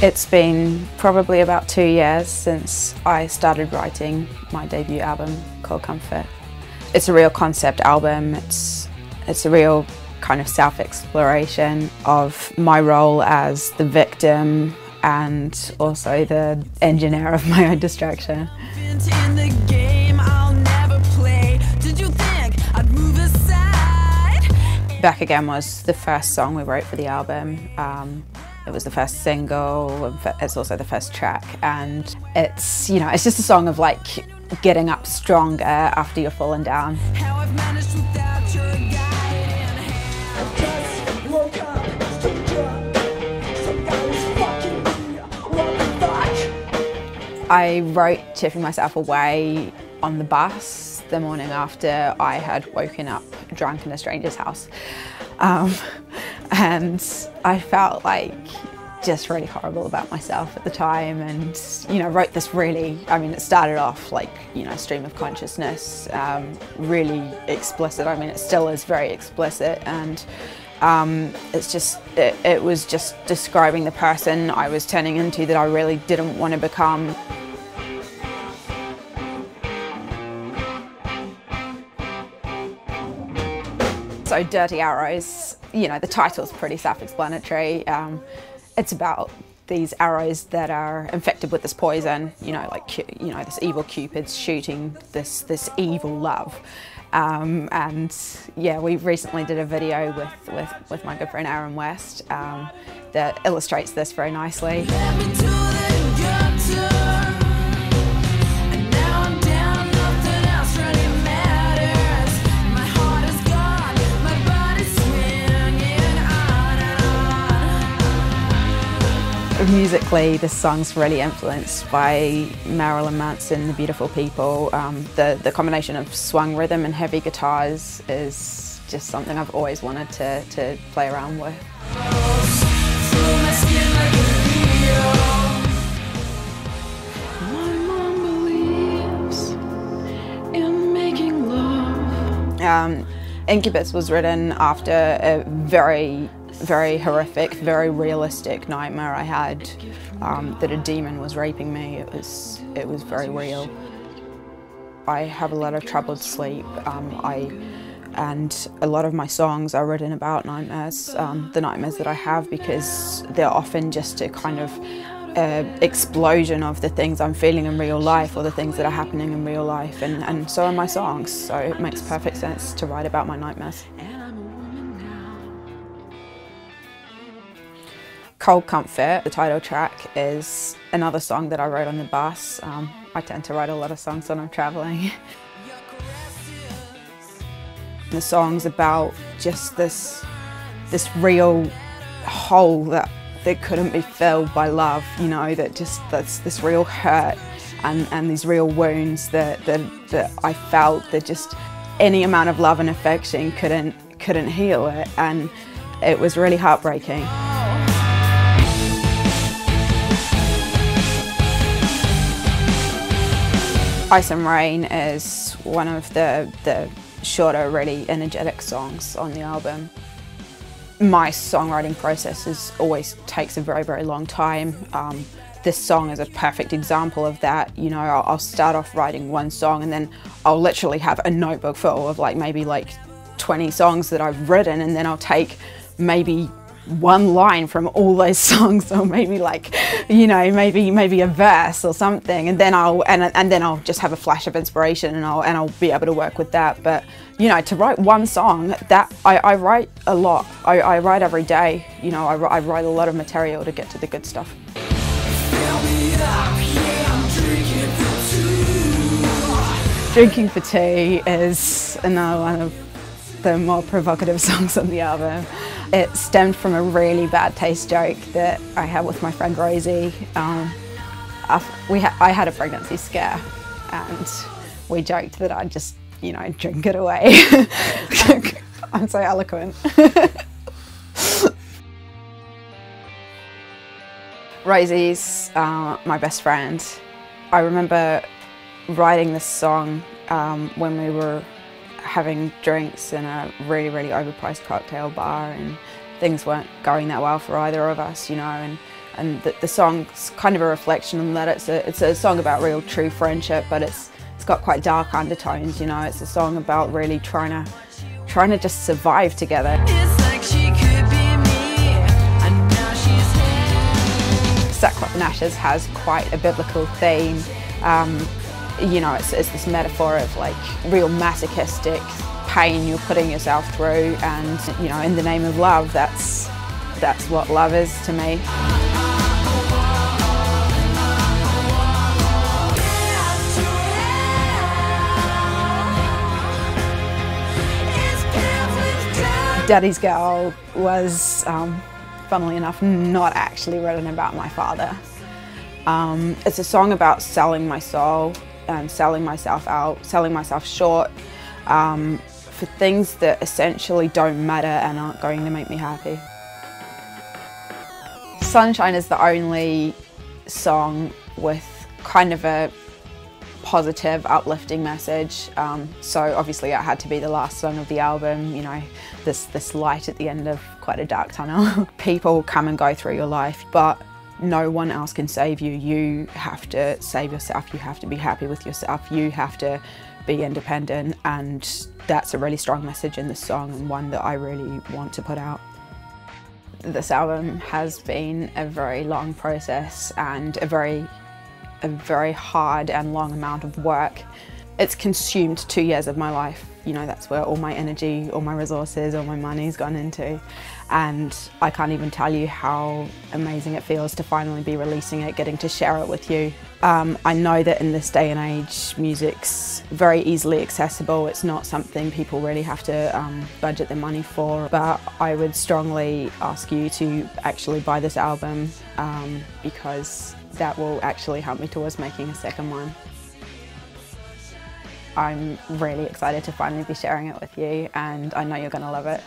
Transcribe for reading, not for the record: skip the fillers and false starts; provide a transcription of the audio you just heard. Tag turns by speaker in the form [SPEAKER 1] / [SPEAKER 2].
[SPEAKER 1] It's been probably about 2 years since I started writing my debut album called Comfort. It's a real concept album. It's a real kind of self-exploration of my role as the victim and also the engineer of my own destruction. Back Again was the first song we wrote for the album. It was the first single, it's also the first track, and it's, you know, it's just a song of like getting up stronger after you're falling down. I wrote Tipping Myself Away on the bus the morning after I had woken up drunk in a stranger's house. And I felt like just really horrible about myself at the time, and you know, wrote this really, I mean, it started off like, you know, stream of consciousness, really explicit. I mean, it still is very explicit, and it's just, it was just describing the person I was turning into that I really didn't want to become. So Dirty Arrows, you know, the title's pretty self-explanatory. It's about these arrows that are infected with this poison, you know, like, you know, this evil Cupid's shooting this evil love. And yeah, we recently did a video with my good friend Arron West that illustrates this very nicely. Musically, this song's really influenced by Marilyn Manson, The Beautiful People. The combination of swung rhythm and heavy guitars is just something I've always wanted to play around with. My mom believes in making love. Incubus was written after a very horrific, very realistic nightmare I had, that a demon was raping me. It was very real. I have a lot of troubled sleep, and a lot of my songs are written about nightmares, the nightmares that I have, because they're often just a kind of explosion of the things I'm feeling in real life, or the things that are happening in real life, and so are my songs, so it makes perfect sense to write about my nightmares. Cold Comfort, the title track, is another song that I wrote on the bus. I tend to write a lot of songs when I'm traveling. The song's about just this real hole that couldn't be filled by love, you know, that's this real hurt and these real wounds that I felt that just any amount of love and affection couldn't heal it, and it was really heartbreaking. Ice and Rain is one of the shorter, really energetic songs on the album. My songwriting process always takes a very long time. This song is a perfect example of that. You know, I'll start off writing one song and then I'll literally have a notebook full of maybe 20 songs that I've written, and then I'll take maybe one line from all those songs, or maybe you know, maybe a verse or something, and then I'll just have a flash of inspiration, and I'll be able to work with that. But you know, to write one song, that I write a lot. I write every day. You know, I write a lot of material to get to the good stuff. Drinking for Two is another one of the more provocative songs on the album. It stemmed from a really bad taste joke that I had with my friend Rosie. I had a pregnancy scare, and we joked that I'd just, you know, drink it away. I'm so eloquent. Rosie's my best friend. I remember writing this song when we were having drinks in a really overpriced cocktail bar, and things weren't going that well for either of us, you know, and And the song's kind of a reflection on that. It's a song about real true friendship, but it's got quite dark undertones, you know. It's a song about really trying to just survive together.
[SPEAKER 2] It's like she could be me, and now she's here.
[SPEAKER 1] Sackcloth and Ashes has quite a biblical theme. You know, it's this metaphor of like real masochistic pain you're putting yourself through, and you know, in the name of love, that's what love is to me. Daddy's Girl was, funnily enough, not actually written about my father. It's a song about selling my soul and selling myself out, selling myself short for things that essentially don't matter and aren't going to make me happy. Sunshine is the only song with kind of a positive, uplifting message. So obviously it had to be the last song of the album, you know, this light at the end of quite a dark tunnel. People come and go through your life, but no one else can save you. You have to save yourself, you have to be happy with yourself, you have to be independent, and that's a really strong message in this song, and one that I really want to put out. This album has been a very long process and a very hard and long amount of work. It's consumed 2 years of my life. You know, that's where all my energy, all my resources, all my money's gone into. And I can't even tell you how amazing it feels to finally be releasing it, getting to share it with you. I know that in this day and age, music's very easily accessible. It's not something people really have to budget their money for. But I would strongly ask you to actually buy this album because that will actually help me towards making a second one. I'm really excited to finally be sharing it with you, and I know you're going to love it.